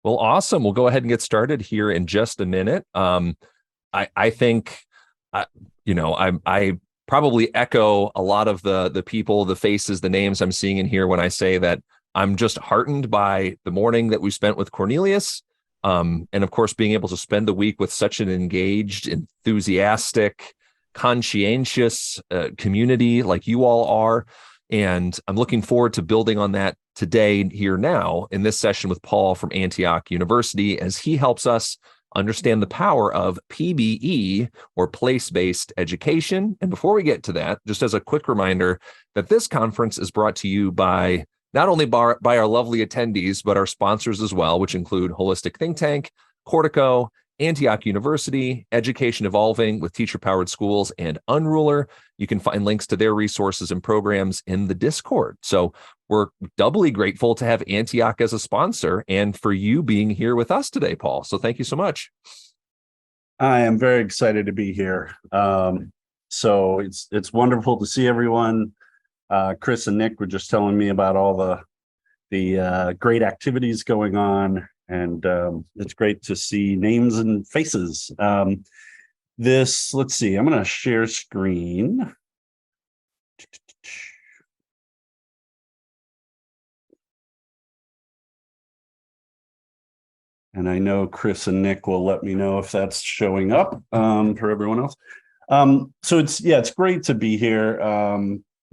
Well, awesome. We'll go ahead and get started here in just a minute. I think, I probably echo a lot of the people, the faces, the names I'm seeing in here when I say that I'm just heartened by the morning that we spent with Cornelius. And of course, being able to spend the week with such an engaged, enthusiastic, conscientious community like you all are. And I'm looking forward to building on that today, here now, in this session with Paul from Antioch University, as he helps us understand the power of PBE, or place-based education. And before we get to that, just as a quick reminder that this conference is brought to you by not only by our lovely attendees, but our sponsors as well, which include Holistic Think Tank, Cortico, Antioch University, Education Evolving with Teacher-Powered Schools, and Unruler. You can find links to their resources and programs in the Discord. So we're doubly grateful to have Antioch as a sponsor and for you being here with us today, Paul. So thank you so much. I am very excited to be here. So it's wonderful to see everyone. Chris and Nick were just telling me about all the great activities going on, and it's great to see names and faces. Let's see, I'm going to share screen. And I know Chris and Nick will let me know if that's showing up for everyone else. So it's great to be here.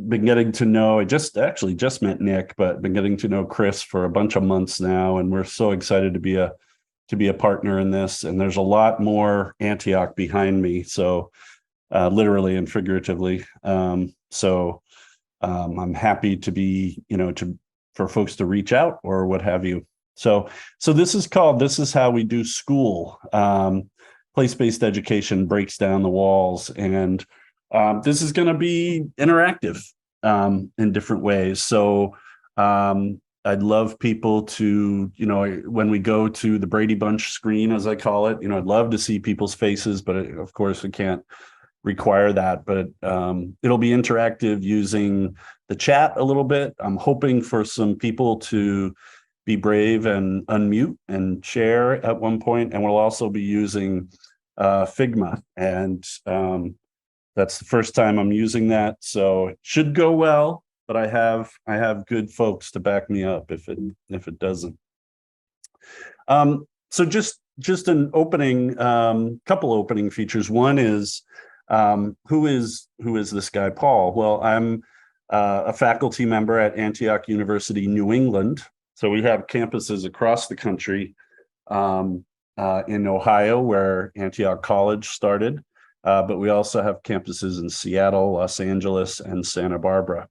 Been getting to know, I just met Nick, but been getting to know Chris for a bunch of months now, and we're so excited to be a partner in this. And there's a lot more Antioch behind me, so literally and figuratively. So I'm happy to be, for folks to reach out or what have you. So this is how we do school. Place-based education breaks down the walls, and this is going to be interactive in different ways. So I'd love people to, when we go to the Brady Bunch screen, as I call it, I'd love to see people's faces, but of course we can't require that. But it'll be interactive using the chat a little bit. I'm hoping for some people to be brave and unmute and share at one point, and we'll also be using Figma, and that's the first time I'm using that, so it should go well. But I have good folks to back me up if it doesn't. So just an opening, couple opening features. One is who is this guy Paul? Well, I'm a faculty member at Antioch University, New England. So we have campuses across the country, in Ohio, where Antioch College started, but we also have campuses in Seattle, Los Angeles, and Santa Barbara.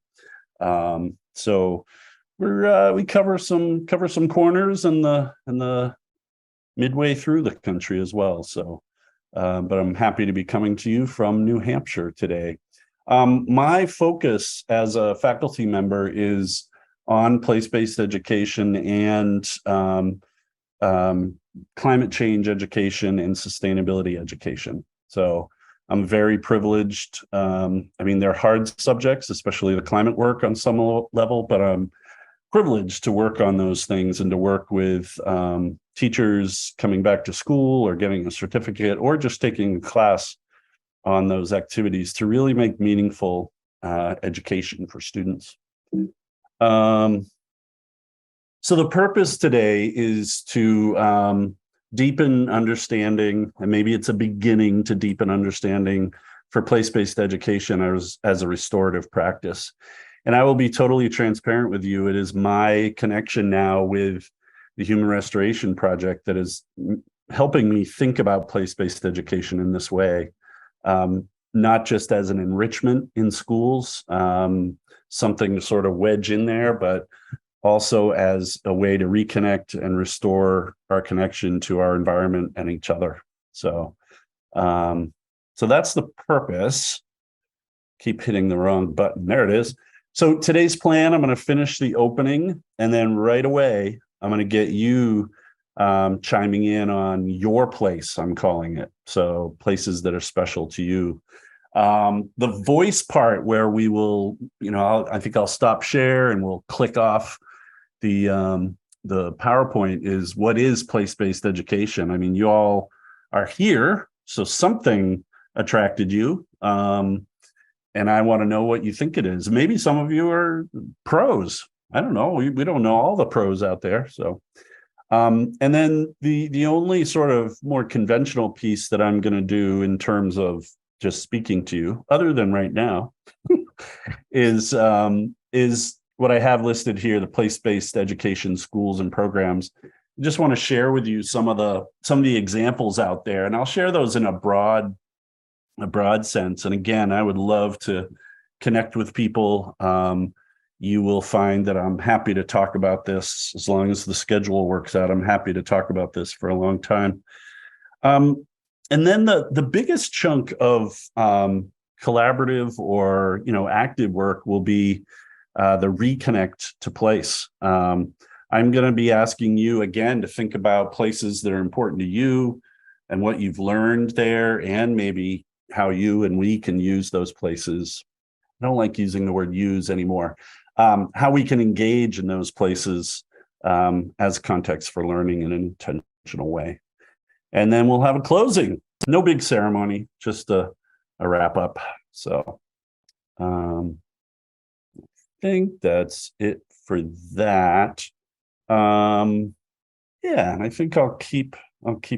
So we cover some corners in the midway through the country as well. So, but I'm happy to be coming to you from New Hampshire today. My focus as a faculty member is on place-based education and climate change education and sustainability education. So I'm very privileged. They're hard subjects, especially the climate work on some level, but I'm privileged to work on those things and to work with teachers coming back to school or getting a certificate or just taking a class on those activities to really make meaningful education for students. So the purpose today is to deepen understanding, and maybe it's a beginning to deepen understanding for place-based education as a restorative practice. And I will be totally transparent with you. It is my connection now with the Human Restoration Project that is helping me think about place-based education in this way, not just as an enrichment in schools, something to sort of wedge in there, but also as a way to reconnect and restore our connection to our environment and each other. So, so that's the purpose. Keep hitting the wrong button. There it is. So today's plan, I'm going to finish the opening, and then right away, I'm going to get you chiming in on your place, I'm calling it. So places that are special to you. The voice part where we will, I think I'll stop share and we'll click off the the PowerPoint is, what is place-based education? I mean, you all are here, so something attracted you. And I want to know what you think it is. Maybe some of you are pros. I don't know. We don't know all the pros out there. So, and then the only sort of more conventional piece that I'm going to do in terms of just speaking to you, other than right now, is what I have listed here: the place-based education schools and programs. I just want to share with you some of the examples out there, and I'll share those in a broad sense. And again, I would love to connect with people. You will find that I'm happy to talk about this as long as the schedule works out. I'm happy to talk about this for a long time. And then the biggest chunk of collaborative or active work will be the reconnect to place. I'm going to be asking you again to think about places that are important to you and what you've learned there, and maybe how you and we can use those places. I don't like using the word use anymore. How we can engage in those places as context for learning in an intentional way. And then we'll have a closing. No big ceremony, just a wrap up. So I think that's it for that. Yeah, and I think I'll keep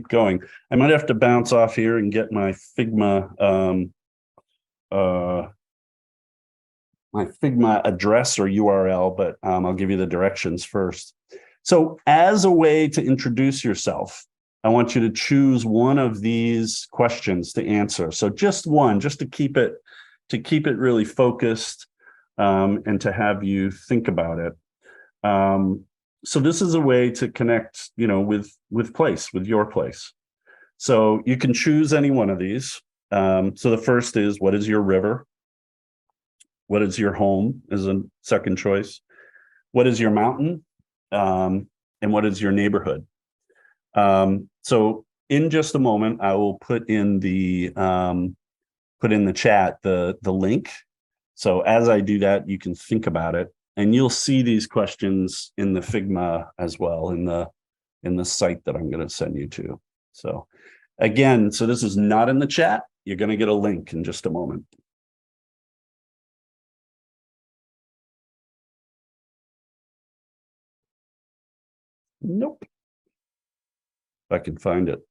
going. I might have to bounce off here and get my Figma address or URL, but I'll give you the directions first. So as a way to introduce yourself, I want you to choose one of these questions to answer. So just one, just to keep it really focused, and to have you think about it. So this is a way to connect, with place, with your place. So you can choose any one of these. So the first is, what is your river? What is your home is a second choice. What is your mountain? And what is your neighborhood? So in just a moment, I will put in the chat the link. So as I do that, you can think about it. And you'll see these questions in the Figma as well, in the site that I'm going to send you to. So again, so this is not in the chat. You're going to get a link in just a moment. Nope. If I can find it.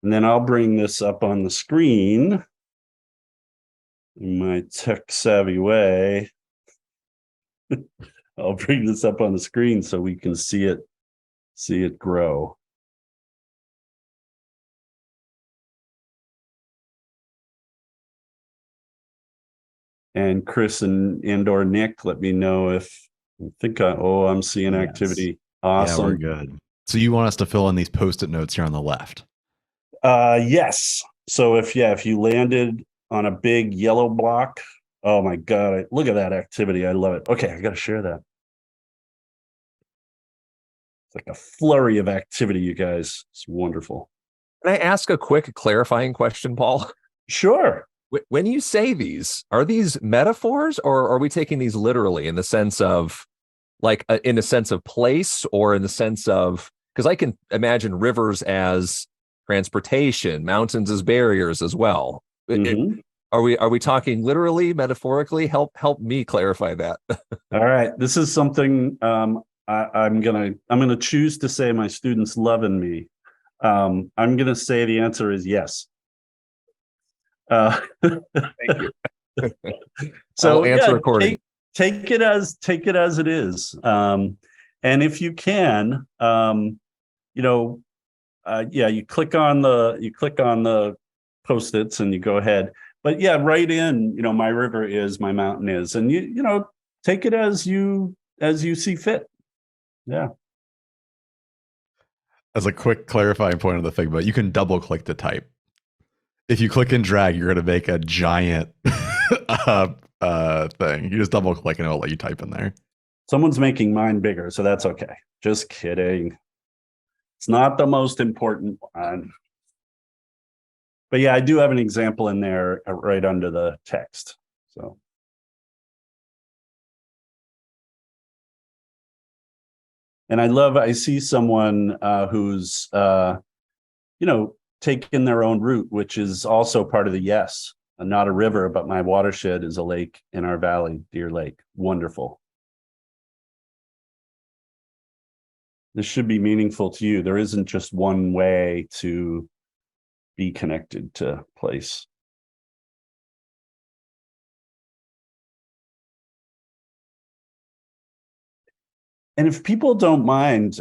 And then I'll bring this up on the screen in my tech savvy way. I'll bring this up on the screen so we can see it grow. And Chris and or Nick, let me know if I'm seeing activity. Awesome. Yeah, we're good. So you want us to fill in these Post-it notes here on the left? Yes. So if you landed on a big yellow block, oh my God, look at that activity. I love it. Okay, I got to share that. It's like a flurry of activity, you guys. It's wonderful. Can I ask a quick clarifying question, Paul? Sure. When you say these, are these metaphors, or are we taking these literally in the sense of, like, in the sense of place, or in the sense of, because I can imagine rivers as transportation, mountains as barriers as well. Mm-hmm. Are we talking literally, metaphorically? Help me clarify that. All right. This is something I'm gonna choose to say my students loving me. I'm gonna say the answer is yes. Thank you. So I'll answer accordingly. Take it as it is. And if you can, you click on the Post-its and you go ahead. But yeah, write in, my river is, my mountain is, and you take it as you see fit. Yeah. As a quick clarifying point on the Figma, you can double click to type. If you click and drag, you're going to make a giant thing. You just double click and it'll let you type in there. Someone's making mine bigger, so that's okay. Just kidding. It's not the most important one. But yeah, I do have an example in there right under the text. So. And I see someone who's, taken their own route, which is also part of the yes. Not a river, but my watershed is a lake in our valley, Deer Lake. Wonderful. This should be meaningful to you. There isn't just one way to be connected to place. And if people don't mind,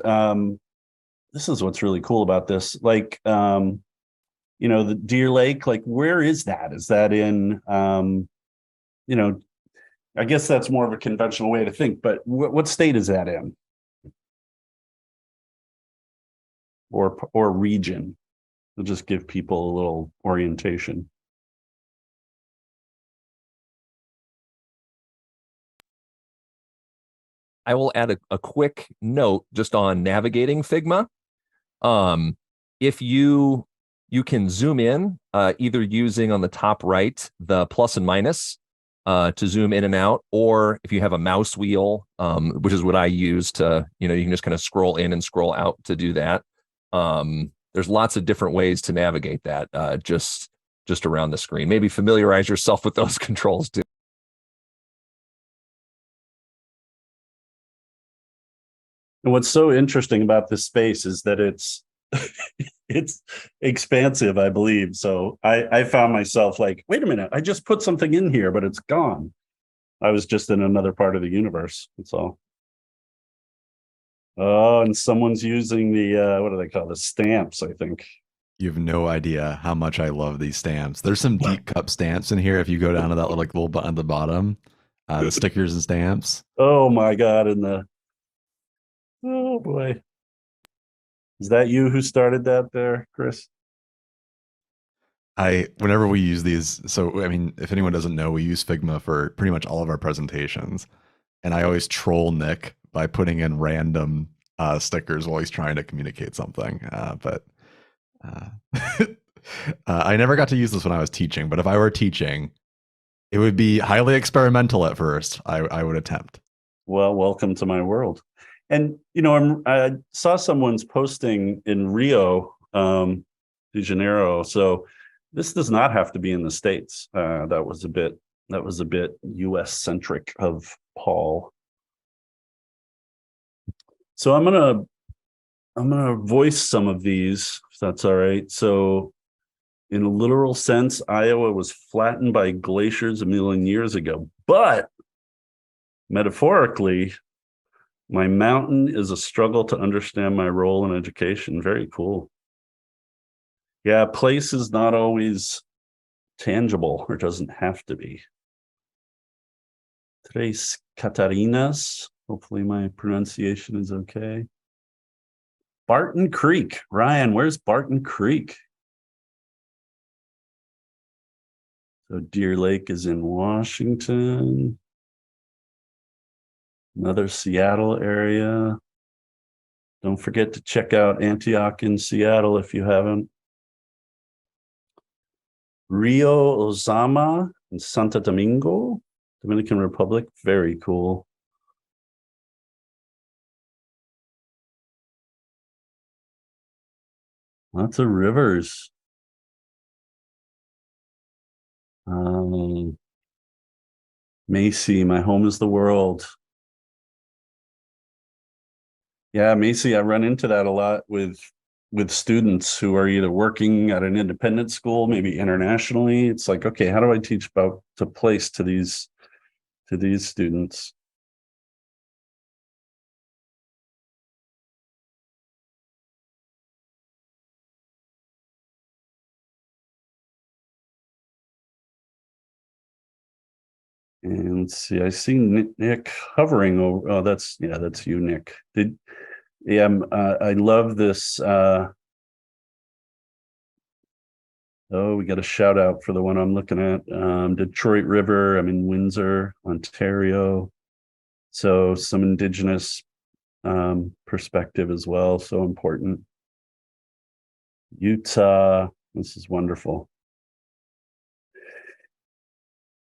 this is what's really cool about this. Like, the Deer Lake, like, where is that? Is that in, I guess that's more of a conventional way to think, but what state is that in? Or region? It'll just give people a little orientation. I will add a quick note just on navigating Figma. If you can zoom in, either using on the top right the plus and minus to zoom in and out, or if you have a mouse wheel, which is what I use to, you can just kind of scroll in and scroll out to do that. There's lots of different ways to navigate that just around the screen. Maybe familiarize yourself with those controls too. And what's so interesting about this space is that it's it's expansive, I believe. So I found myself like, wait a minute, I just put something in here, but it's gone. I was just in another part of the universe. That's all. Oh, and someone's using the what do they call the stamps, I think. You have no idea how much I love these stamps. There's some deep cup stamps in here. If you go down to that little button at the bottom, the stickers and stamps. Oh my God. Oh boy. Is that you who started that there, Chris? Whenever we use these, so I mean, if anyone doesn't know, we use Figma for pretty much all of our presentations. And I always troll Nick by putting in random stickers while he's trying to communicate something. But I never got to use this when I was teaching, but if I were teaching, it would be highly experimental at first. I would attempt. Well, welcome to my world. And, I saw someone's posting in Rio de Janeiro. So this does not have to be in the States. That was a bit US centric of Paul. So I'm gonna voice some of these, if that's all right. So in a literal sense, Iowa was flattened by glaciers a million years ago. But metaphorically, my mountain is a struggle to understand my role in education. Very cool. Yeah, place is not always tangible, or doesn't have to be. Tres Catarinas. Hopefully my pronunciation is okay. Barton Creek. Ryan, where's Barton Creek? So Deer Lake is in Washington. Another Seattle area. Don't forget to check out Antioch in Seattle if you haven't. Rio Ozama in Santo Domingo, Dominican Republic. Very cool. Lots of rivers. Macy, my home is the world. Yeah, Macy, I run into that a lot with students who are either working at an independent school, maybe internationally. It's like, okay, how do I teach about to place to these students? And let's see, I see Nick hovering over. Oh, that's you, Nick. I love this. Oh, we got a shout out for the one I'm looking at. Detroit River. I'm in Windsor, Ontario. So some Indigenous perspective as well. So important. Utah. This is wonderful.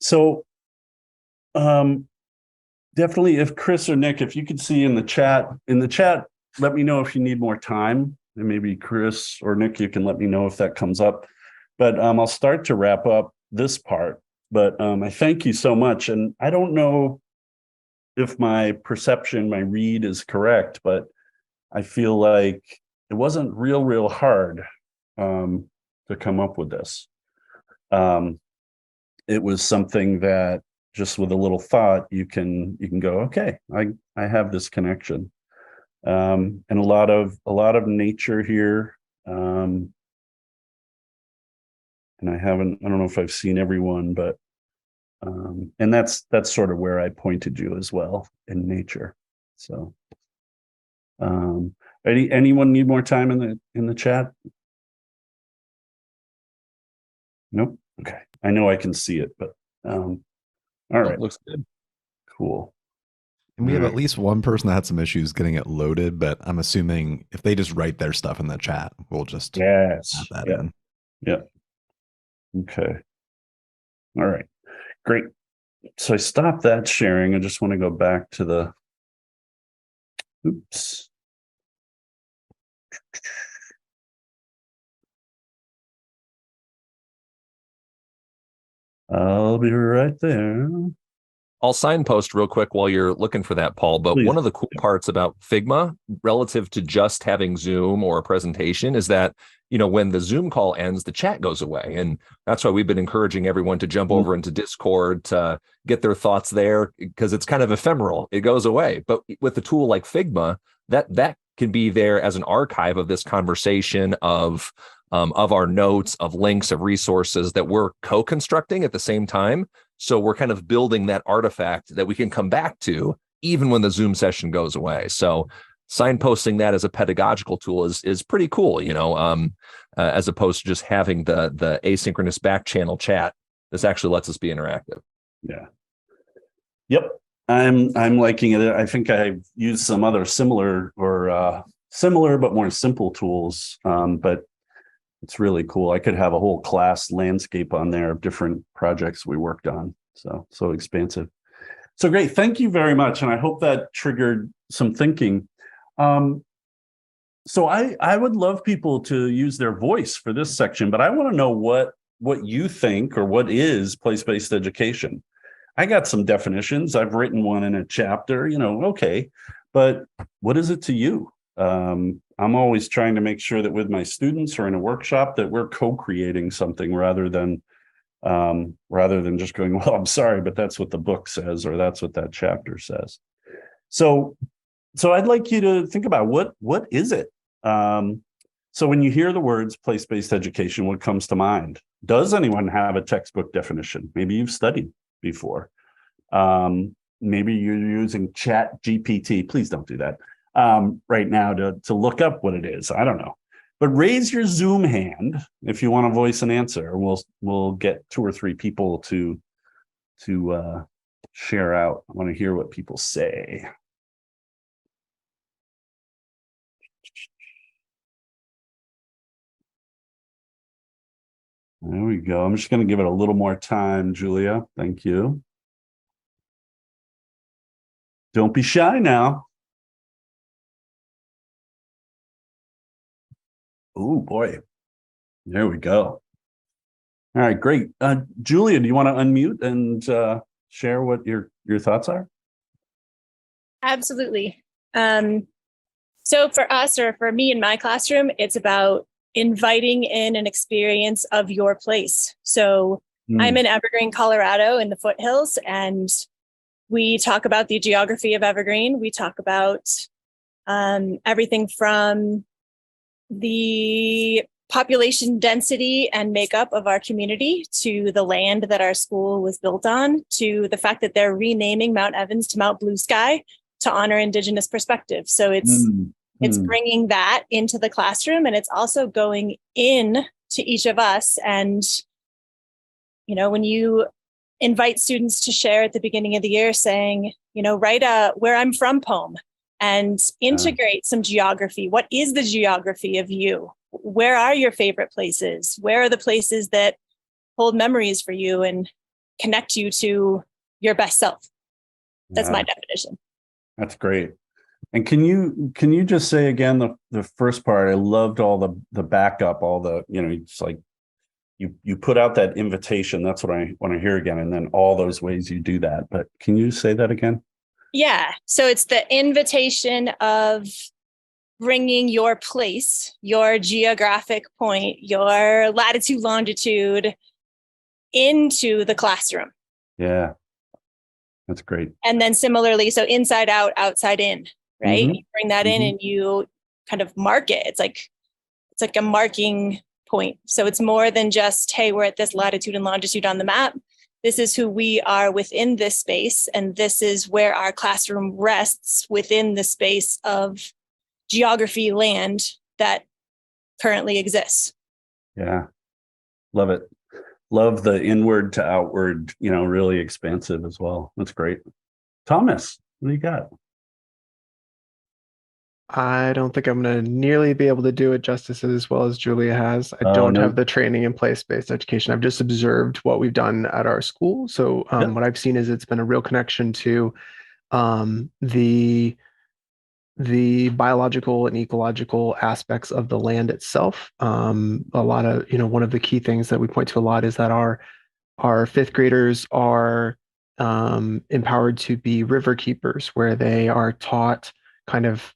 So definitely, if Chris or Nick, if you could see in the chat, let me know if you need more time. And maybe Chris or Nick, you can let me know if that comes up. But I'll start to wrap up this part. But I thank you so much. And I don't know if my perception, my read is correct, but I feel like it wasn't real hard to come up with this. It was something that just with a little thought, you can go, okay, I have this connection. And a lot of nature here. And I don't know if I've seen everyone, but and that's sort of where I pointed you as well, in nature. So anyone need more time in the chat? Nope. Okay. I know I can see it, but all right. Looks good. Cool. And we have at least one person that had some issues getting it loaded, but I'm assuming if they just write their stuff in the chat, we'll just add that in. Yeah. Okay. All right. Great. So I stopped that sharing. I just want to go back to the, oops. I'll be right there. I'll signpost real quick while you're looking for that, Paul. But Please. One of the cool parts about Figma relative to just having Zoom or a presentation is that, when the Zoom call ends, the chat goes away. And that's why we've been encouraging everyone to jump over into Discord to get their thoughts there, because it's kind of ephemeral. It goes away. But with a tool like Figma, that can be there as an archive of this conversation, of our notes, of links, of resources that we're co-constructing at the same time. So we're kind of building that artifact that we can come back to even when the Zoom session goes away. So signposting that as a pedagogical tool is pretty cool, as opposed to just having the asynchronous back channel chat. This actually lets us be interactive. Yeah. Yep. I'm liking it. I think I've used some other similar but more simple tools. But it's really cool. I could have a whole class landscape on there of different projects we worked on. So expansive. So great. Thank you very much. And I hope that triggered some thinking. So I would love people to use their voice for this section, but I want to know what you think, or what is place-based education. I got some definitions. I've written one in a chapter, okay, but what is it to you? I'm always trying to make sure that with my students or in a workshop that we're co-creating something rather than just going, well, I'm sorry, but that's what the book says, or that's what that chapter says. So I'd like you to think about what is it? So when you hear the words place-based education, what comes to mind? Does anyone have a textbook definition? Maybe you've studied before. Maybe you're using Chat GPT. Please don't do that right now to look up what it is. I don't know. But raise your Zoom hand if you want to voice an answer. We'll get 2 or 3 people to share out. I want to hear what people say. There we go. I'm just going to give it a little more time, Julia. Thank you. Don't be shy now. Oh, boy. There we go. All right, great. Julia, do you want to unmute and share what your thoughts are? Absolutely. So for us, or for me in my classroom, it's about inviting in an experience of your place. So I'm in Evergreen, Colorado, in the foothills, and we talk about the geography of Evergreen. We talk about everything from the population density and makeup of our community, to the land that our school was built on, to the fact that they're renaming Mount Evans to Mount Blue Sky to honor Indigenous perspective. So it's bringing that into the classroom, and it's also going in to each of us. And, when you invite students to share at the beginning of the year saying, write a "Where I'm From" poem and integrate some geography. What is the geography of you? Where are your favorite places? Where are the places that hold memories for you? And connect you to your best self. That's my Yeah, definition. that's great. And can you just say again the first part? I loved all the backup, all the, it's like you put out that invitation. That's what I want to hear again. And then all those ways you do that. But can you say that again? Yeah. So it's the invitation of bringing your place, your geographic point, your latitude, longitude into the classroom. Yeah, that's great. And then similarly, so inside out, outside in, right? Mm-hmm. You bring that in and you kind of mark it. It's like a marking point. So it's more than just, hey, we're at this latitude and longitude on the map. This is who we are within this space. And this is where our classroom rests within the space of geography land that currently exists. Yeah, love it. Love the inward to outward, really expansive as well. That's great. Thomas, what do you got? I don't think I'm going to nearly be able to do it justice as well as Julia has. I Oh, don't no. have the training in place-based education. I've just observed what we've done at our school. So what I've seen is it's been a real connection to the biological and ecological aspects of the land itself. A lot of, one of the key things that we point to a lot is that our fifth graders are empowered to be river keepers, where they are taught kind of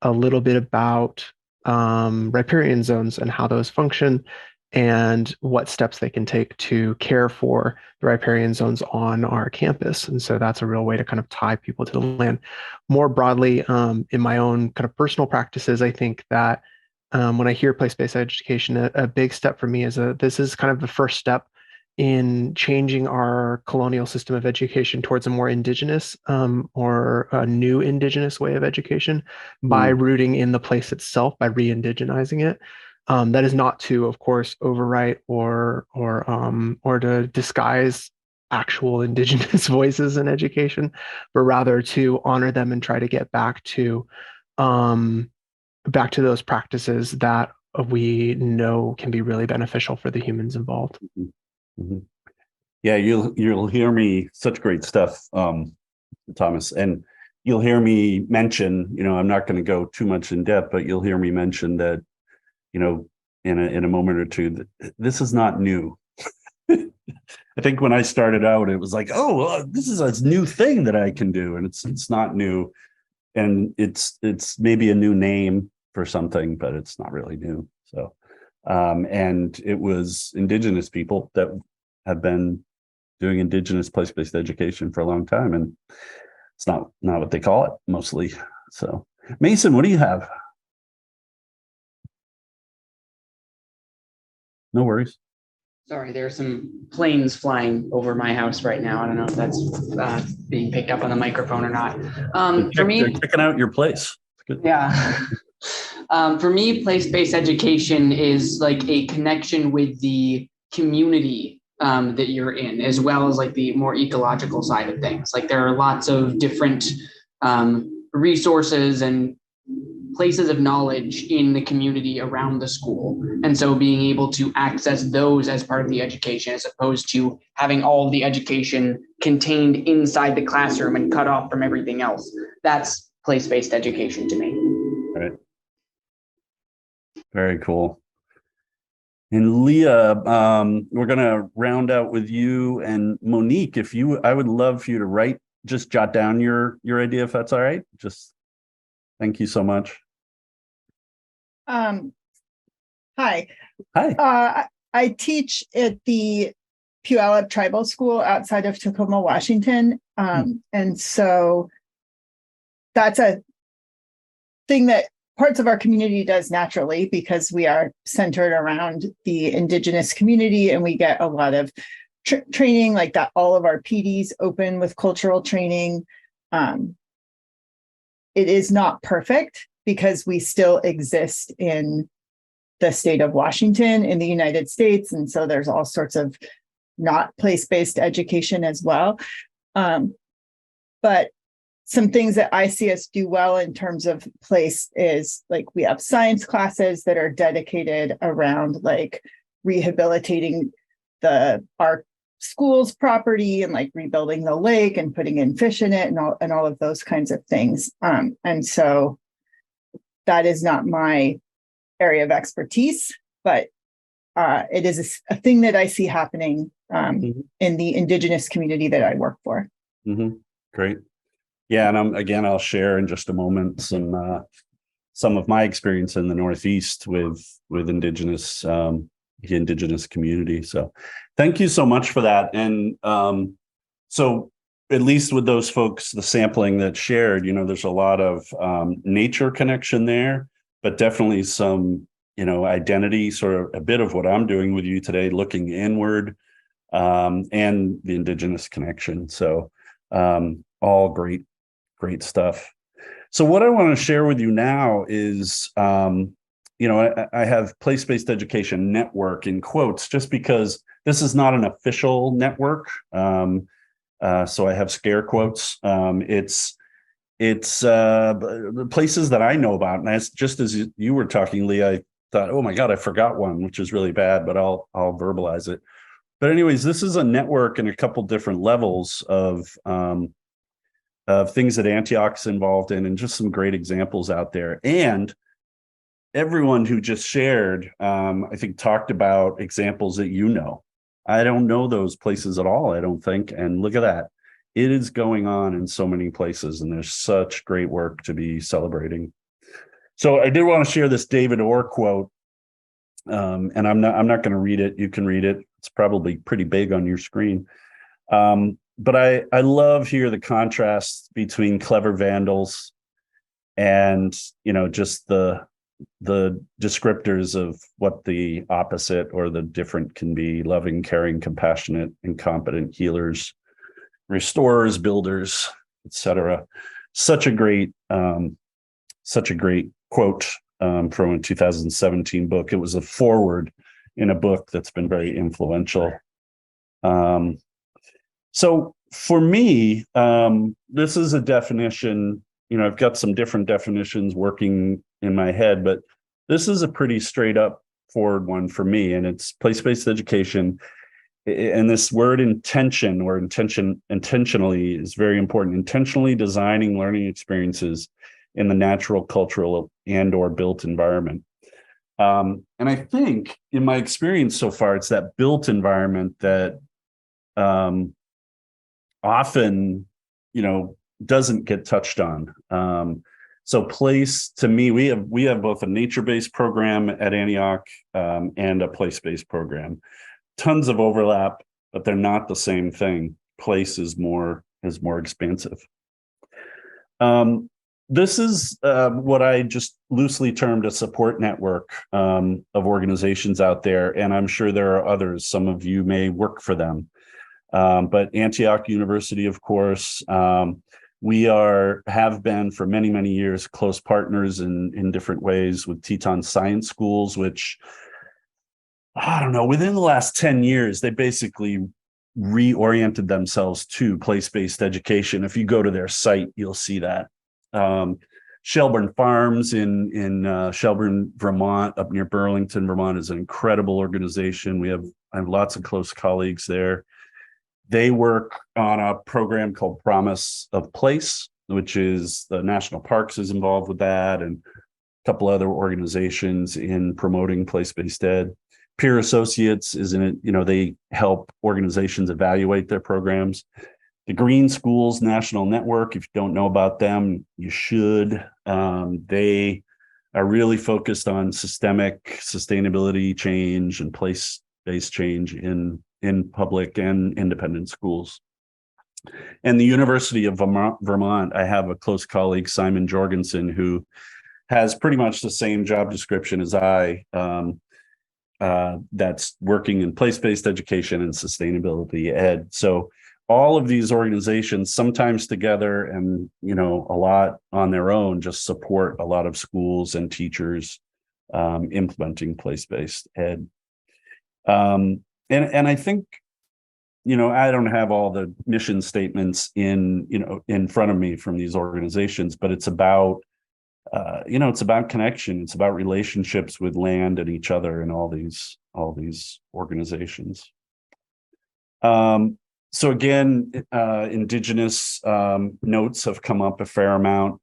a little bit about riparian zones and how those function and what steps they can take to care for the riparian zones on our campus. And so that's a real way to kind of tie people to the land. More broadly, in my own kind of personal practices, I think that when I hear place-based education, a big step for me is this is kind of the first step in changing our colonial system of education towards a more indigenous or a new indigenous way of education by rooting in the place itself, by re-indigenizing it. That is not to, of course, overwrite or to disguise actual indigenous voices in education, but rather to honor them and try to get back to those practices that we know can be really beneficial for the humans involved. Mm-hmm. Yeah, you'll hear me, such great stuff, Thomas, and you'll hear me mention, I'm not going to go too much in depth, but you'll hear me mention that, in a moment or two, that this is not new. I think when I started out, it was like, this is a new thing that I can do, and it's not new, and it's maybe a new name for something, but it's not really new. So. And it was Indigenous people that have been doing Indigenous place-based education for a long time, and it's not what they call it mostly. So, Mason, what do you have? No worries. Sorry, there are some planes flying over my house right now. I don't know if that's being picked up on the microphone or not. For me, they're checking out your place. Good. Yeah. For me, place-based education is like a connection with the community that you're in, as well as like the more ecological side of things. Like there are lots of different resources and places of knowledge in the community around the school. And so being able to access those as part of the education, as opposed to having all of the education contained inside the classroom and cut off from everything else. That's place-based education to me. All right. Very cool. And Leah, we're going to round out with you and Monique. I would love for you to just jot down your idea, if that's all right. Just thank you so much. Hi. Hi. I teach at the Puyallup Tribal School outside of Tacoma, Washington. And so that's a thing that parts of our community does naturally, because we are centered around the Indigenous community, and we get a lot of training like that. All of our PDs open with cultural training. It is not perfect because we still exist in the state of Washington in the United States. And so there's all sorts of not place-based education as well. But some things that I see us do well in terms of place is like we have science classes that are dedicated around like rehabilitating our school's property and like rebuilding the lake and putting in fish in it and all of those kinds of things. And so that is not my area of expertise, but it is a thing that I see happening in the Indigenous community that I work for. Great. Yeah, and I'll share in just a moment some of my experience in the Northeast with Indigenous the Indigenous community. So thank you so much for that. And so at least with those folks, the sampling that's shared, there's a lot of nature connection there, but definitely some, identity, sort of a bit of what I'm doing with you today, looking inward, and the Indigenous connection. So all great stuff. So what I want to share with you now is, I have place-based education network in quotes, just because this is not an official network. So I have scare quotes. It's places that I know about. And that's just as you were talking, Lee, I thought, oh my God, I forgot one, which is really bad, but I'll verbalize it. But anyways, this is a network in a couple different levels of things that Antioch's involved in, and just some great examples out there. And everyone who just shared, I think, talked about examples that I don't know those places at all, I don't think. And look at that. It is going on in so many places, and there's such great work to be celebrating. So I did want to share this David Orr quote, and I'm not going to read it. You can read it. It's probably pretty big on your screen. But I love here the contrast between clever vandals and, just the descriptors of what the opposite or the different can be: loving, caring, compassionate, and competent healers, restorers, builders, etc. Such a great quote from a 2017 book. It was a foreword in a book that's been very influential. So for me, this is a definition, I've got some different definitions working in my head, but this is a pretty straight up forward one for me. And it's place-based education. And this word intention, or intentionally, is very important. Intentionally designing learning experiences in the natural, cultural, and or built environment. And I think in my experience so far, it's that built environment that often, doesn't get touched on. So place, to me, we have both a nature-based program at Antioch and a place-based program. Tons of overlap, but they're not the same thing. Place is more expansive. This is what I just loosely termed a support network of organizations out there, and I'm sure there are others. Some of you may work for them. But Antioch University, of course, we have been for many, many years close partners in different ways with Teton Science Schools, which, I don't know, within the last 10 years, they basically reoriented themselves to place-based education. If you go to their site, you'll see that. Shelburne Farms in Shelburne, Vermont, up near Burlington, Vermont, is an incredible organization. I have lots of close colleagues there. They work on a program called Promise of Place, which is the National Parks is involved with that, and a couple other organizations in promoting place-based ed. Peer Associates is in it. They help organizations evaluate their programs. The Green Schools National Network, if you don't know about them, you should. They are really focused on systemic sustainability change and place-based change in public and independent schools. And the University of Vermont, I have a close colleague, Simon Jorgensen, who has pretty much the same job description as I, that's working in place-based education and sustainability ed. So all of these organizations, sometimes together and, a lot on their own, just support a lot of schools and teachers implementing place-based ed. And I think, I don't have all the mission statements in front of me from these organizations, but it's about, it's about connection. It's about relationships with land and each other and all these organizations. So again, Indigenous notes have come up a fair amount.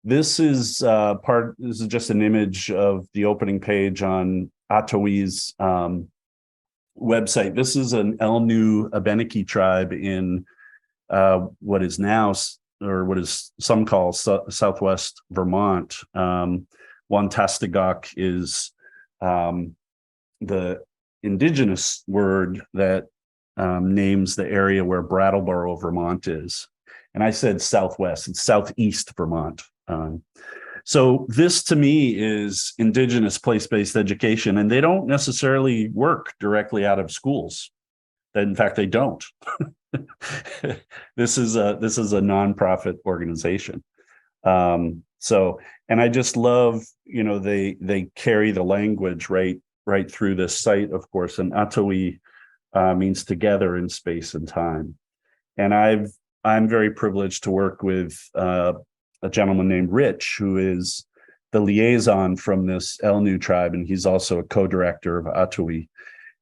This is just an image of the opening page on Atowi's website. This is an Elnu Abenaki tribe in what is now, or what is some call Southwest Vermont. Wantastagok is the Indigenous word that names the area where Brattleboro, Vermont is. And I said Southwest, it's Southeast Vermont. So this to me is Indigenous place-based education, and they don't necessarily work directly out of schools. In fact, they don't. This is a nonprofit organization. And I just love, they carry the language right through this site, of course, and Atowi means together in space and time. And I'm very privileged to work with a gentleman named Rich, who is the liaison from this Elnu tribe, and he's also a co-director of Atowi.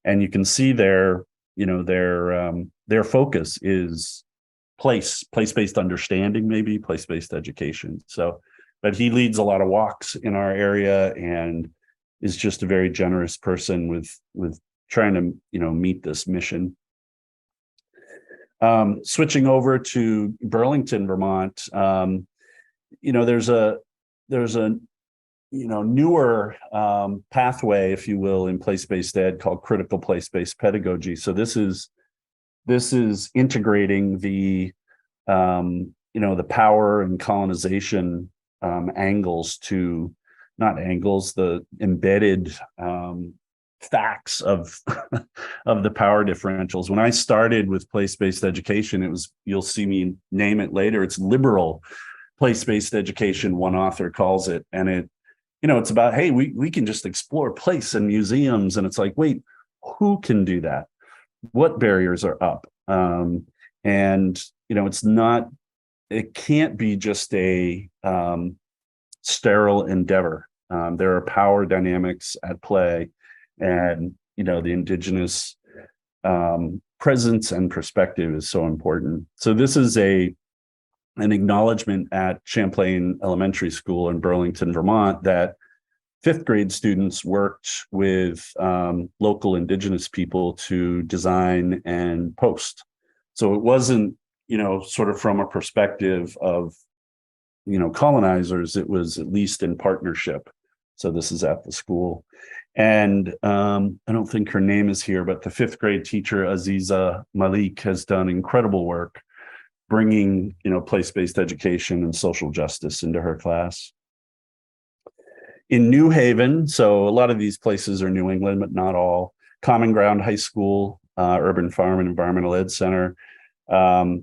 And you can see their focus is place-based understanding, maybe place-based education. So, but he leads a lot of walks in our area and is just a very generous person with trying to meet this mission. Switching over to Burlington, Vermont, there's a newer pathway, if you will, in place-based ed called critical place-based pedagogy. So this is integrating the the power and colonization angles to, not angles, the embedded facts of of the power differentials. When I started with place-based education, it was, you'll see me name it later, it's liberal place-based education, one author calls it. And it's about, hey, we can just explore place and museums. And it's like, wait, who can do that? What barriers are up? It can't be just a sterile endeavor. There are power dynamics at play, and the Indigenous presence and perspective is so important. So this is an acknowledgement at Champlain Elementary School in Burlington, Vermont, that fifth grade students worked with local Indigenous people to design and post. So it wasn't, sort of from a perspective of, colonizers, it was at least in partnership. So this is at the school. And I don't think her name is here, but the fifth grade teacher, Aziza Malik, has done incredible work bringing, place-based education and social justice into her class. In New Haven, so a lot of these places are New England, but not all. Common Ground High School, Urban Farm and Environmental Ed Center. I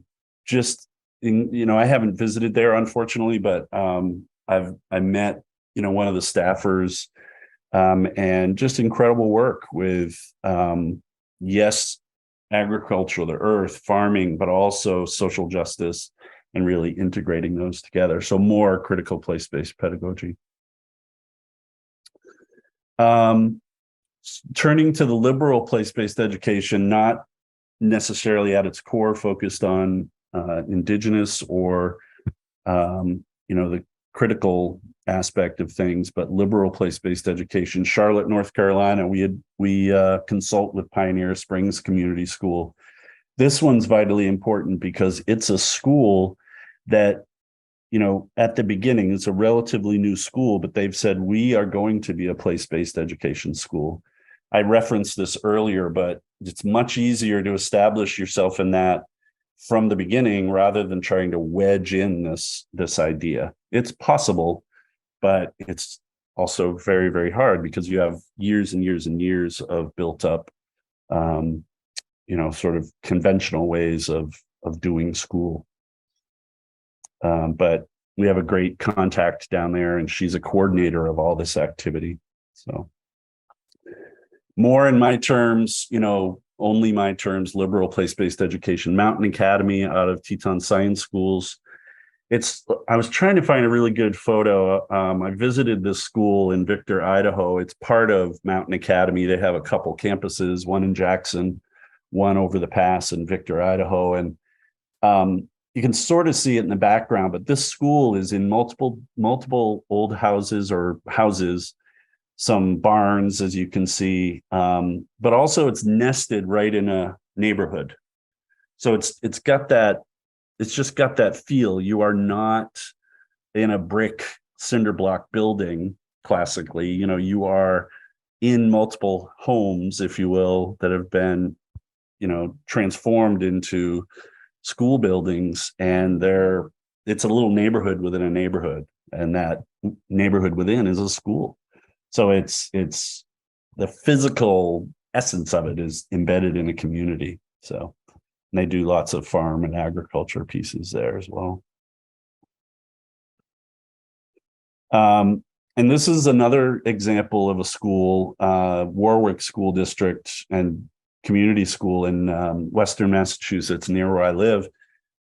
haven't visited there, unfortunately, but I met, one of the staffers, and just incredible work with, agriculture, the earth, farming, but also social justice, and really integrating those together. So more critical place-based pedagogy. Turning to the liberal place-based education, not necessarily at its core focused on Indigenous or the critical aspect of things, but liberal place-based education. Charlotte, North Carolina, we consult with Pioneer Springs Community School. This one's vitally important because it's a school that, at the beginning, it's a relatively new school, but they've said we are going to be a place-based education school. I referenced this earlier, but it's much easier to establish yourself in that from the beginning rather than trying to wedge in this idea. It's possible, but it's also very, very hard because you have years and years and years of built up, sort of conventional ways of doing school. But we have a great contact down there, and she's a coordinator of all this activity. So more in my terms, only my terms, liberal place-based education. Mountain Academy out of Teton Science Schools. I was trying to find a really good photo. I visited this school in Victor, Idaho. It's part of Mountain Academy. They have a couple campuses, one in Jackson, one over the pass in Victor, Idaho. And you can sort of see it in the background, but this school is in multiple old houses or houses, some barns, as you can see, but also it's nested right in a neighborhood. So it's just got that feel. You are not in a brick cinder block building classically. You are in multiple homes, if you will, that have been, transformed into school buildings, and it's a little neighborhood within a neighborhood, and that neighborhood within is a school. So it's the physical essence of it is embedded in a community. So they do lots of farm and agriculture pieces there as well. And this is another example of a school, Warwick School District and Community School in Western Massachusetts, near where I live.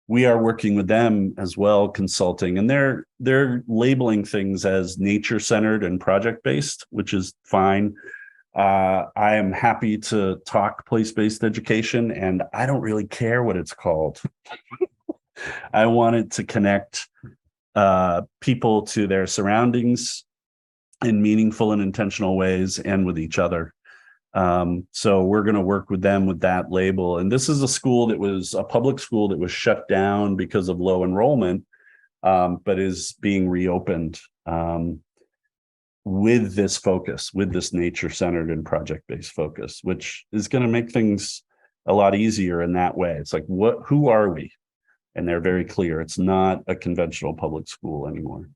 We are working with them as well, consulting, and they're labeling things as nature-centered and project-based, which is fine. I am happy to talk place-based education, and I don't really care what it's called. I want it to connect people to their surroundings in meaningful and intentional ways, and with each other. So we're going to work with them with that label. And this is a school that was a public school that was shut down because of low enrollment, but is being reopened with this focus, with this nature-centered and project-based focus, which is going to make things a lot easier in that way. It's like, who are we? And they're very clear. It's not a conventional public school anymore.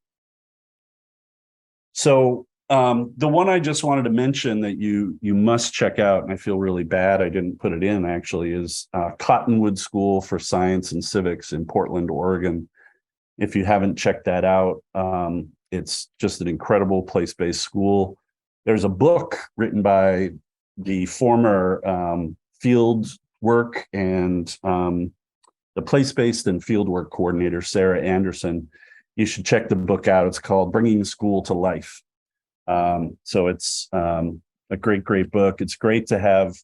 So the one I just wanted to mention that you must check out, and I feel really bad I didn't put it in actually, is Cottonwood School for Science and Civics in Portland, Oregon. If you haven't checked that out, it's just an incredible place-based school. There's a book written by the former field work and the place-based and fieldwork coordinator, Sarah Anderson. You should check the book out. It's called Bringing School to Life. So it's a great book. It's great to have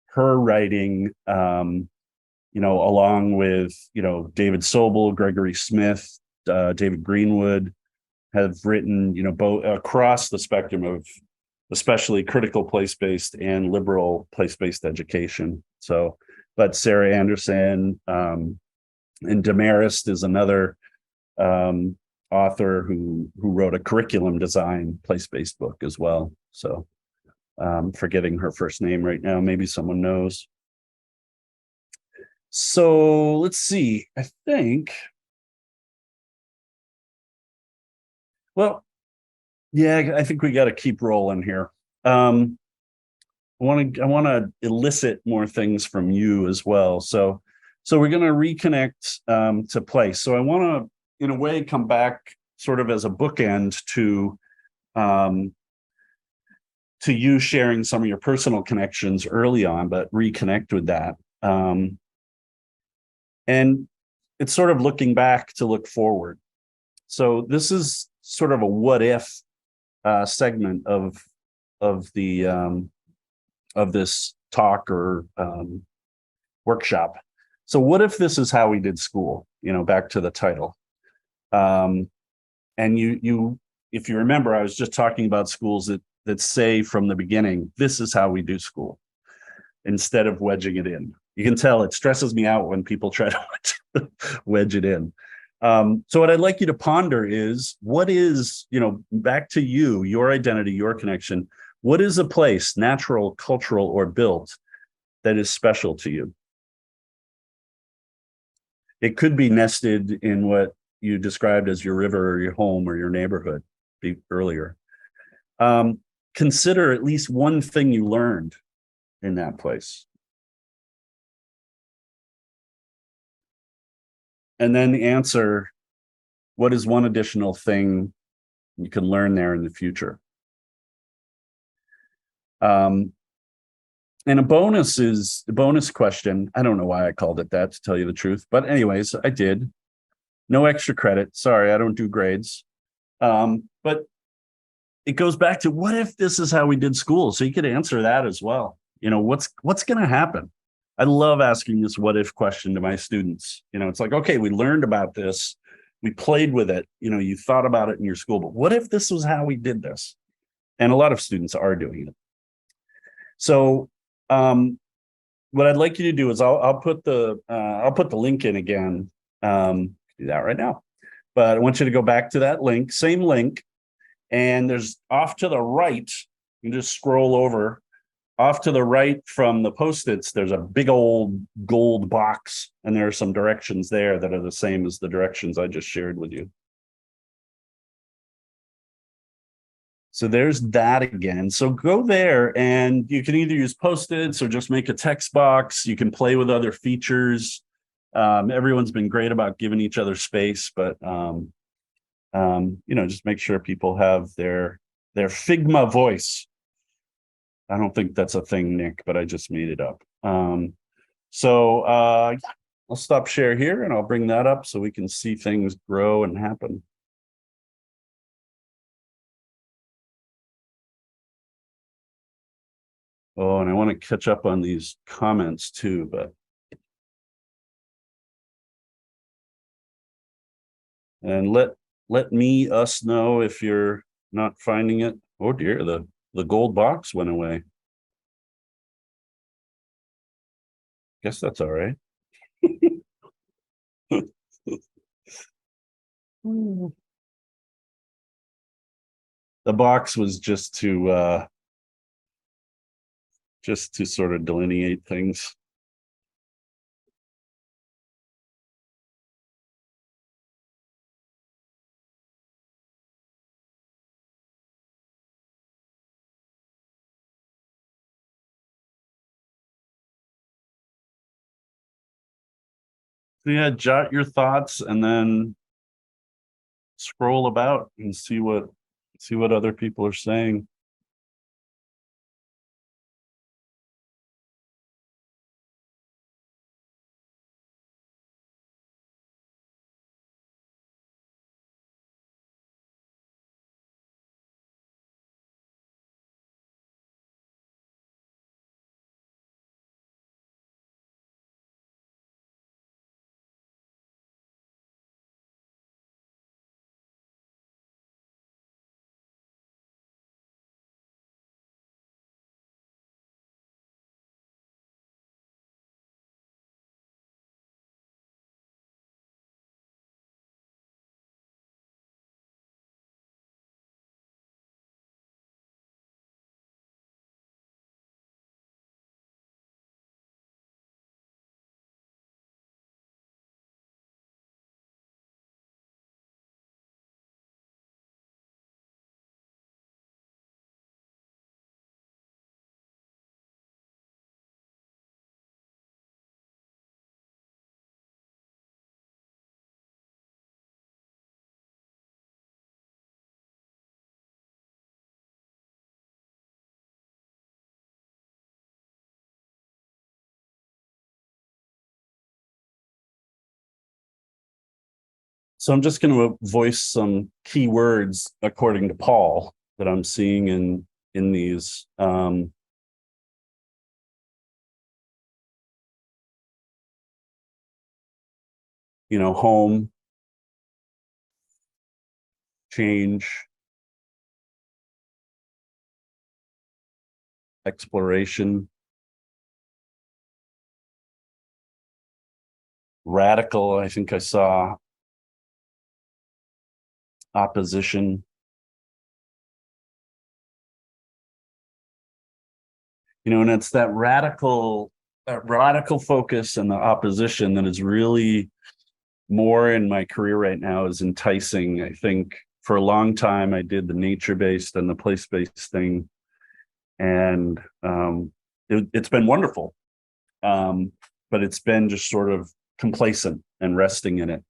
her writing, along with, David Sobel, Gregory Smith, David Greenwood have written, both across the spectrum of especially critical place-based and liberal place-based education. So, but Sarah Anderson and Demarest is another author who wrote a curriculum design place-based book as well. So forgetting her first name right now, maybe someone knows. So let's see, I think, well, yeah, I think we got to keep rolling here. I want to elicit more things from you as well. So we're going to reconnect to place. So I want to, in a way, come back sort of as a bookend to you sharing some of your personal connections early on, but reconnect with that. And it's sort of looking back to look forward. So this is sort of a what if segment of this talk or workshop. So what if this is how we did school? Back to the title. And you, if you remember, I was just talking about schools that say from the beginning, this is how we do school, instead of wedging it in. You can tell it stresses me out when people try to wedge it in. So what I'd like you to ponder is, what is, back to you, your identity, your connection, what is a place, natural, cultural, or built, that is special to you? It could be nested in what you described as your river or your home or your neighborhood earlier. Consider at least one thing you learned in that place. And then answer, what is one additional thing you can learn there in the future? And a bonus question. I don't know why I called it that, to tell you the truth, but anyways, I did. No extra credit. Sorry, I don't do grades. But it goes back to, what if this is how we did school? So you could answer that as well. What's going to happen? I love asking this what if question to my students. It's like, okay, we learned about this, we played with it, you thought about it in your school, but what if this was how we did this? And a lot of students are doing it. So what I'd like you to do is I'll put the link in again. Do that right now. But I want you to go back to that link, same link, and there's off to the right. You can just scroll over. Off to the right from the Post-its, there's a big old gold box, and there are some directions there that are the same as the directions I just shared with you. So there's that again. So go there, and you can either use Post-its or just make a text box. You can play with other features. Everyone's been great about giving each other space, but just make sure people have their Figma voice. I don't think that's a thing, Nick, but I just made it up. So I'll stop share here, and I'll bring that up so we can see things grow and happen. Oh, and I want to catch up on these comments too, but and let us know if you're not finding it. Oh dear, the gold box went away. Guess that's all right. The box was just to sort of delineate things. So yeah, jot your thoughts and then scroll about and see what other people are saying. So I'm just going to voice some key words according to Paul that I'm seeing in these. Home, change, exploration, radical. I think I saw opposition. And it's that radical focus and the opposition that is really more in my career right now is enticing. I think for a long time I did the nature-based and the place-based thing, and it's been wonderful, but it's been just sort of complacent and resting in it.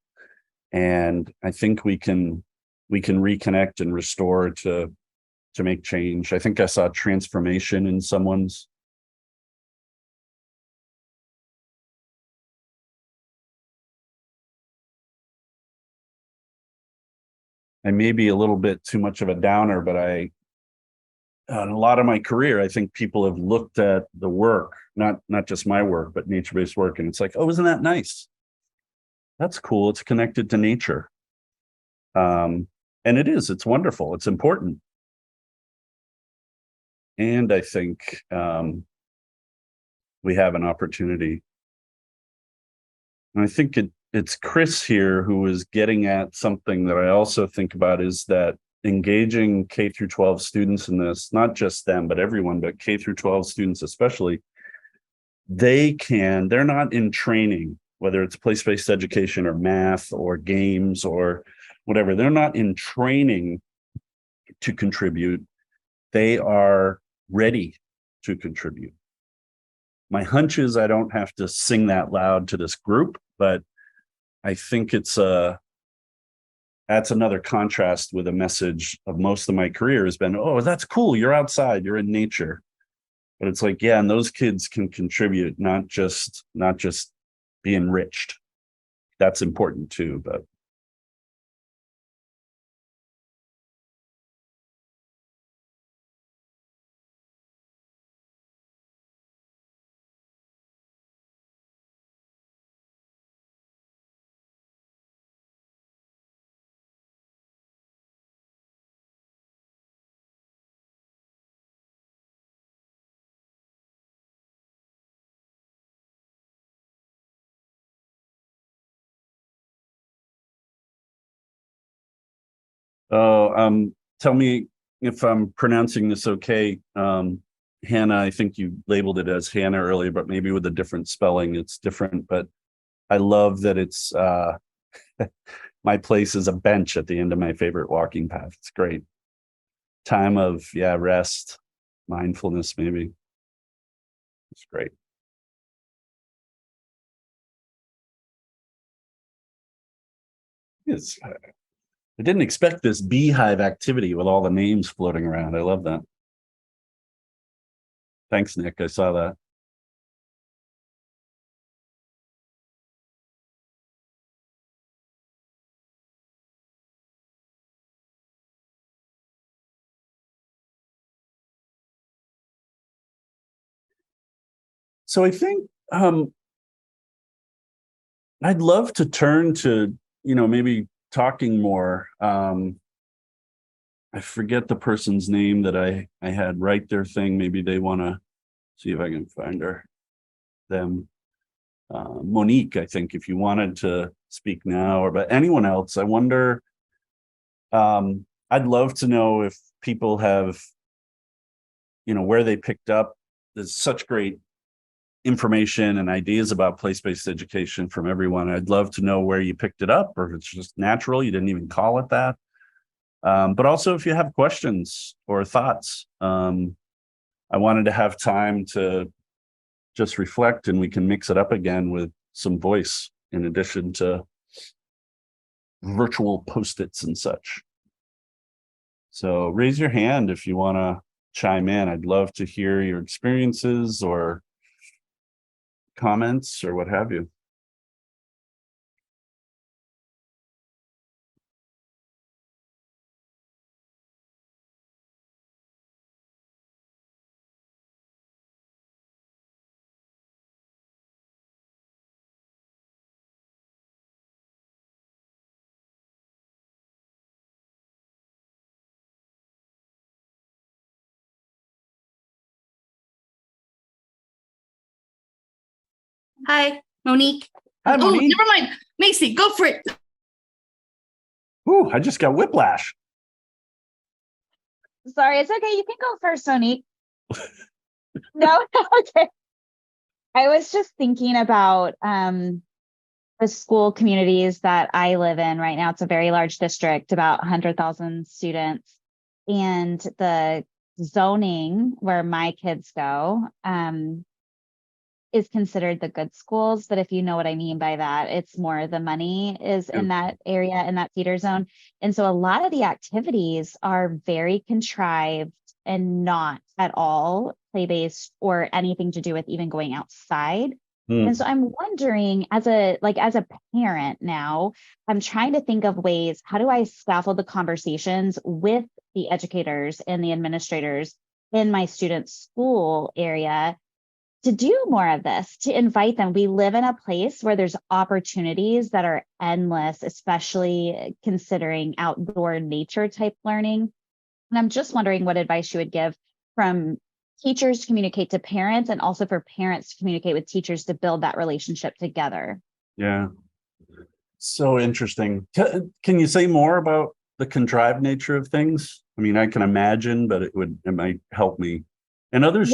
And I think we can reconnect and restore to make change. I think I saw transformation in someone's. I may be a little bit too much of a downer, but I a lot of my career, I think people have looked at the work, not just my work, but nature-based work, and it's like, oh, isn't that nice? That's cool. It's connected to nature. And it is, it's wonderful. It's important. And I think we have an opportunity. And I think it's Chris here who is getting at something that I also think about, is that engaging K through 12 students in this, not just them, but everyone, but K through 12 students especially, they're not in training, whether it's place-based education or math or games or whatever, they're not in training to contribute. They are ready to contribute. My hunch is I don't have to sing that loud to this group, but I think that's another contrast with a message of most of my career has been, oh, that's cool, you're outside, you're in nature. But it's like, yeah, and those kids can contribute, not just be enriched. That's important too, but tell me if I'm pronouncing this okay. Hannah, I think you labeled it as Hannah earlier, but maybe with a different spelling, it's different. But I love that it's my place is a bench at the end of my favorite walking path. It's great. Time of, rest, mindfulness, maybe. It's great. I didn't expect this beehive activity with all the names floating around. I love that. Thanks, Nick. I saw that. So I think I'd love to turn to, maybe talking more. I forget the person's name that I had write their thing. Maybe they want to see if I can find them. Monique, I think, if you wanted to speak now, or but anyone else, I wonder. I'd love to know if people have, where they picked up. There's such great information and ideas about place-based education from everyone. I'd love to know where you picked it up, or if it's just natural, you didn't even call it that. But also if you have questions or thoughts. I wanted to have time to just reflect, and we can mix it up again with some voice in addition to virtual post-its and such. So raise your hand if you want to chime in. I'd love to hear your experiences or comments or what have you. Hi, Monique. Hi, Oh, Monique. never mind. Macy, go for it. Ooh, I just got whiplash. Sorry, it's okay. You can go first, Monique. No, okay. I was just thinking about the school communities that I live in right now. It's a very large district, about 100,000 students. And the zoning where my kids go is considered the good schools. But if you know what I mean by that, it's more the money is in that area, in that feeder zone. And so a lot of the activities are very contrived and not at all play-based or anything to do with even going outside. And so I'm wondering, as a parent now, I'm trying to think of ways, how do I scaffold the conversations with the educators and the administrators in my students' school area to do more of this, to invite them. We live in a place where there's opportunities that are endless, especially considering outdoor nature type learning. And I'm just wondering what advice you would give from teachers to communicate to parents, and also for parents to communicate with teachers to build that relationship together. Yeah. So interesting. Can you say more about the contrived nature of things? I mean, I can imagine, but it might help me. And others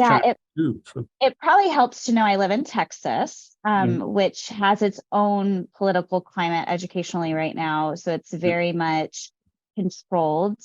too. So. It probably helps to know I live in Texas, which has its own political climate educationally right now. So it's very much controlled.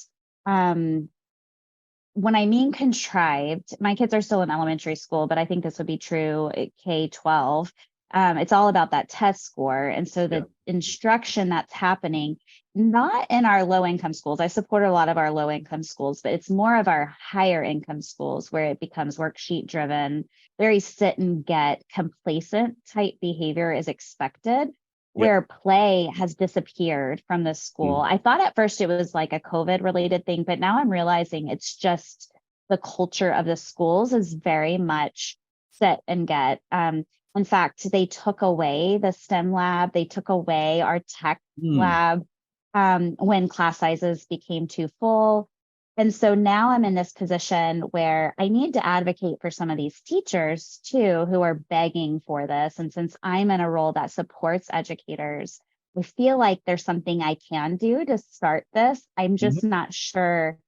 When I mean contrived, my kids are still in elementary school, but I think this would be true at K-12. It's all about that test score. And so the instruction that's happening, not in our low income schools, I support a lot of our low income schools, but it's more of our higher income schools where it becomes worksheet driven, very sit and get, complacent type behavior is expected, where play has disappeared from the school. I thought at first it was like a COVID related thing, but now I'm realizing it's just the culture of the schools is very much sit and get. In fact, they took away the STEM lab, they took away our tech lab when class sizes became too full. And so now I'm in this position where I need to advocate for some of these teachers too, who are begging for this. And since I'm in a role that supports educators, I feel like there's something I can do to start this. I'm just not sure.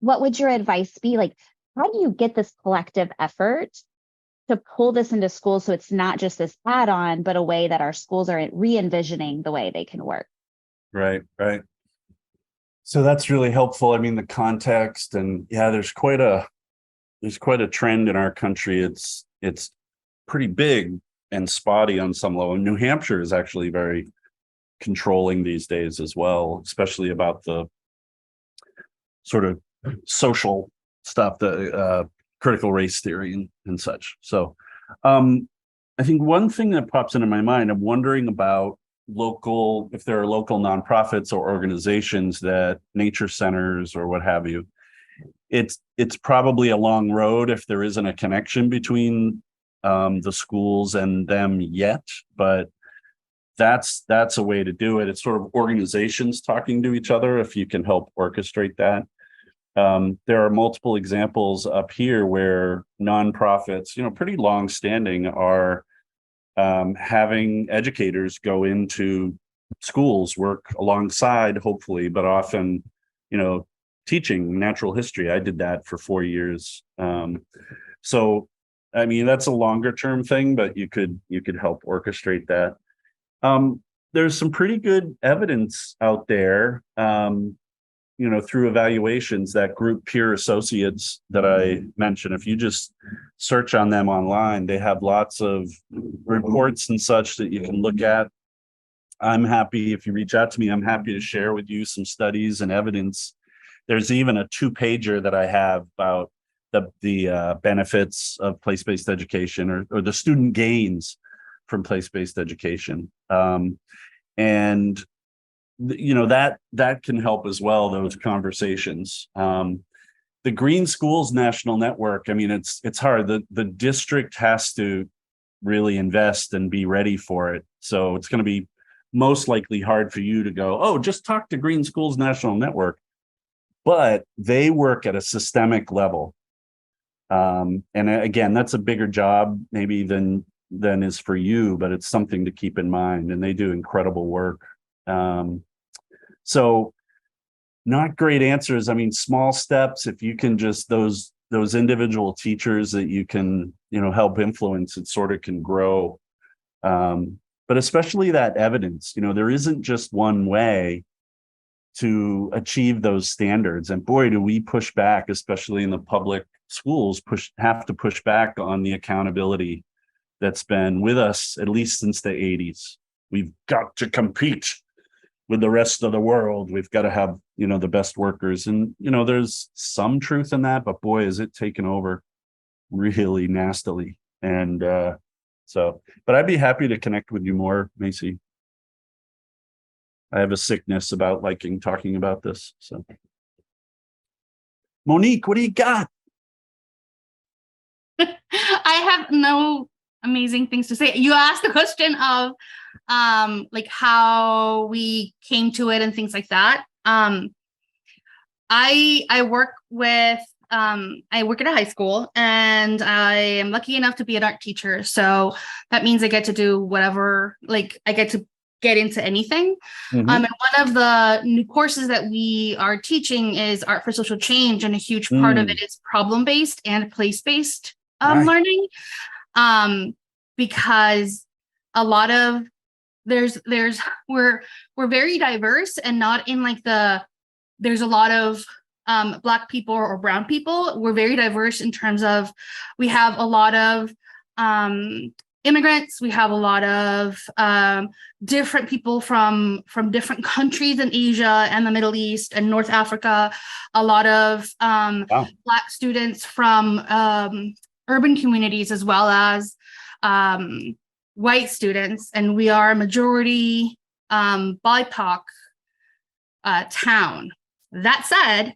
What would your advice be? Like, how do you get this collective effort to pull this into schools so it's not just this add-on, but a way that our schools are re-envisioning the way they can work? Right. So that's really helpful. I mean, the context, and there's quite a trend in our country. It's pretty big and spotty on some level. New Hampshire is actually very controlling these days as well, especially about the sort of social stuff, the critical race theory and such. So I think one thing that pops into my mind, I'm wondering about if there are local nonprofits or organizations, that nature centers or what have you. It's probably a long road if there isn't a connection between the schools and them yet, but that's a way to do it. It's sort of organizations talking to each other, if you can help orchestrate that. There are multiple examples up here where nonprofits, pretty long standing, are having educators go into schools, work alongside, hopefully, but often, teaching natural history. I did that for 4 years. So, I mean, that's a longer term thing, but you could help orchestrate that. There's some pretty good evidence out there, through evaluations, that group peer associates that I mentioned. If you just search on them online, they have lots of reports and such that you can look at. I'm happy, if you reach out to me, I'm happy to share with you some studies and evidence. There's even a 2-pager that I have about the benefits of place-based education, or the student gains from place-based education. And that can help as well, those conversations. The Green Schools National Network, I mean, it's hard. The district has to really invest and be ready for it. So it's going to be most likely hard for you to go, oh, just talk to Green Schools National Network. But they work at a systemic level. And again, that's a bigger job maybe than is for you, but it's something to keep in mind. And they do incredible work. So not great answers. I mean, small steps, if you can just those individual teachers that you can, help influence, it sort of can grow. But especially that evidence, there isn't just one way to achieve those standards. And boy, do we push back, especially in the public schools, have to push back on the accountability that's been with us at least since the 80s. We've got to compete with the rest of the world. We've got to have, the best workers. And, there's some truth in that, but boy, is it taken over really nastily. And but I'd be happy to connect with you more, Macy. I have a sickness about talking about this. So Monique, what do you got? have no amazing things to say. You asked the question of like how we came to it and things like that. I work with I work at a high school, and I am lucky enough to be an art teacher. So that means I get to do whatever, like I get to get into anything. Mhm. And one of the new courses that we are teaching is art for social change, and a huge part of it is problem-based and place-based Nice. learning. Because a lot of we're very diverse, and not in like there's a lot of Black people or brown people. We're very diverse in terms of we have a lot of immigrants. We have a lot of different people from different countries in Asia and the Middle East and North Africa. A lot of Black students from urban communities, as well as white students, and we are a majority BIPOC town. That said,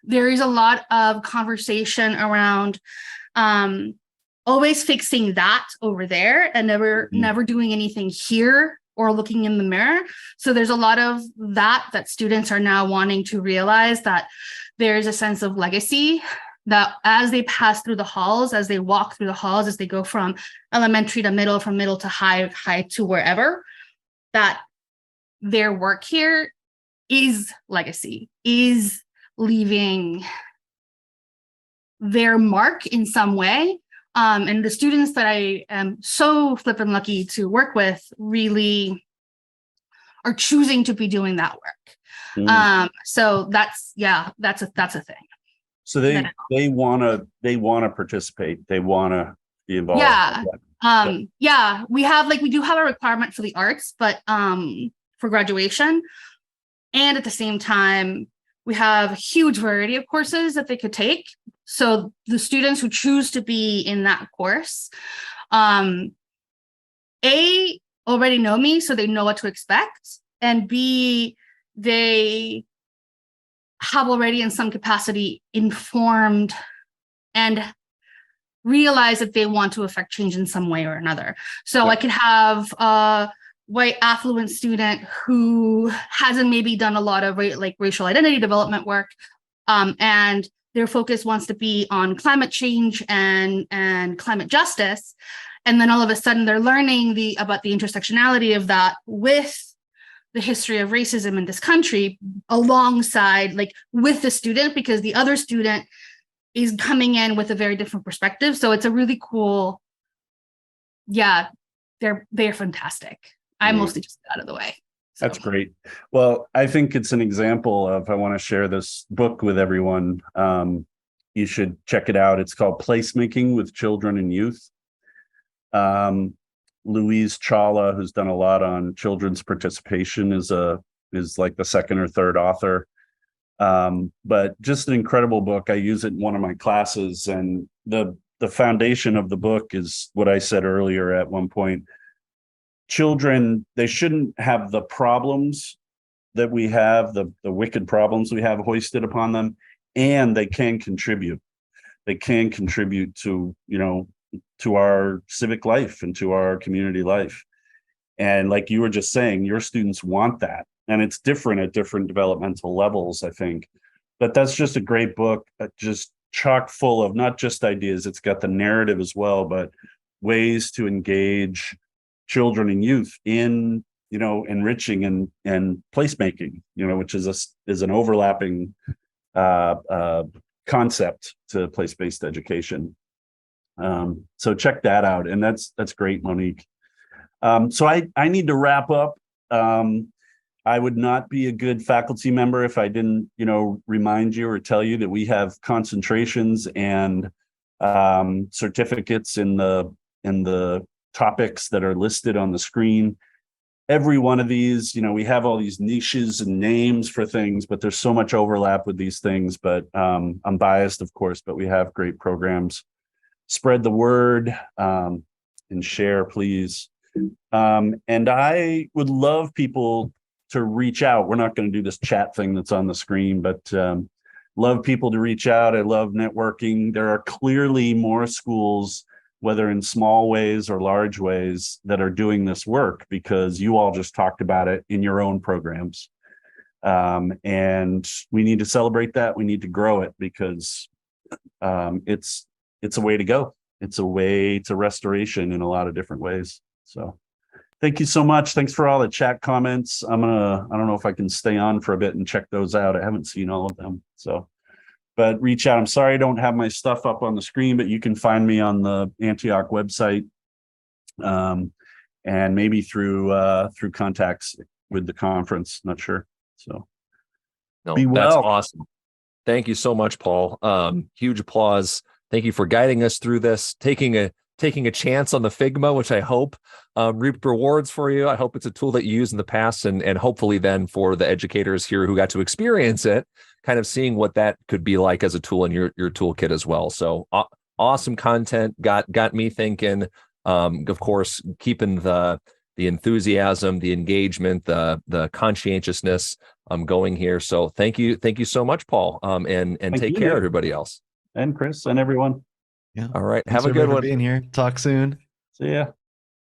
there is a lot of conversation around always fixing that over there and never doing anything here or looking in the mirror. So there's a lot of that students are now wanting to realize, that there's a sense of legacy, that as they pass through the halls, as they walk through the halls, as they go from elementary to middle, from middle to high to wherever, that their work here is legacy, is leaving their mark in some way. And the students that I am so flippin' lucky to work with really are choosing to be doing that work. So that's a thing. So they want to participate. They want to be involved. Yeah. We do have a requirement for the arts, but for graduation. And at the same time, we have a huge variety of courses that they could take. So the students who choose to be in that course, A, already know me, so they know what to expect. And B, they have already in some capacity informed and realize that they want to affect change in some way or another. So I could have a white affluent student who hasn't maybe done a lot of racial identity development work, and their focus wants to be on climate change and climate justice. And then all of a sudden they're learning about the intersectionality of that with the history of racism in this country, alongside with the student, because the other student is coming in with a very different perspective. So it's a really cool, they're fantastic. I mostly just got out of the way. So. That's great. Well, I think it's an example of, I want to share this book with everyone. You should check it out. It's called Placemaking with Children and Youth. Louise Chawla, who's done a lot on children's participation, is like the second or third author. But just an incredible book. I use it in one of my classes, and the foundation of the book is what I said earlier at one point. Children, they shouldn't have the problems that we have, the wicked problems we have hoisted upon them, and they can contribute. They can contribute to, to our civic life and to our community life. And like you were just saying, your students want that. And it's different at different developmental levels, I think. But that's just a great book, just chock full of not just ideas, it's got the narrative as well, but ways to engage children and youth in, enriching and placemaking, which is an overlapping concept to place-based education. So check that out. And that's great, Monique. So I need to wrap up. I would not be a good faculty member if I didn't, remind you or tell you that we have concentrations and certificates in the topics that are listed on the screen. Every one of these, we have all these niches and names for things, but there's so much overlap with these things. But I'm biased, of course, but we have great programs. Spread the word and share, please. And I would love people to reach out. We're not going to do this chat thing that's on the screen, but love people to reach out. I love networking. There are clearly more schools, whether in small ways or large ways, that are doing this work, because you all just talked about it in your own programs. And we need to celebrate that. We need to grow it, because it's a way to go. It's a way to restoration in a lot of different ways. So thank you so much. Thanks for all the chat comments. I don't know if I can stay on for a bit and check those out. I haven't seen all of them. So, but reach out. I'm sorry I don't have my stuff up on the screen, but you can find me on the Antioch website, and maybe through contacts with the conference. Not sure. So No, be well. That's awesome. Thank you so much, Paul. Huge applause. Thank you for guiding us through this, taking a chance on the Figma, which I hope reaped rewards for you. I hope it's a tool that you used in the past, and hopefully then for the educators here who got to experience it, kind of seeing what that could be like as a tool in your toolkit as well. So awesome content, got me thinking. Of course, keeping the enthusiasm, the engagement, the conscientiousness going here. So thank you so much, Paul. And take care, everybody else. And Chris and everyone. Yeah. All right. Thanks Have a good for one. being here. Talk soon. See ya.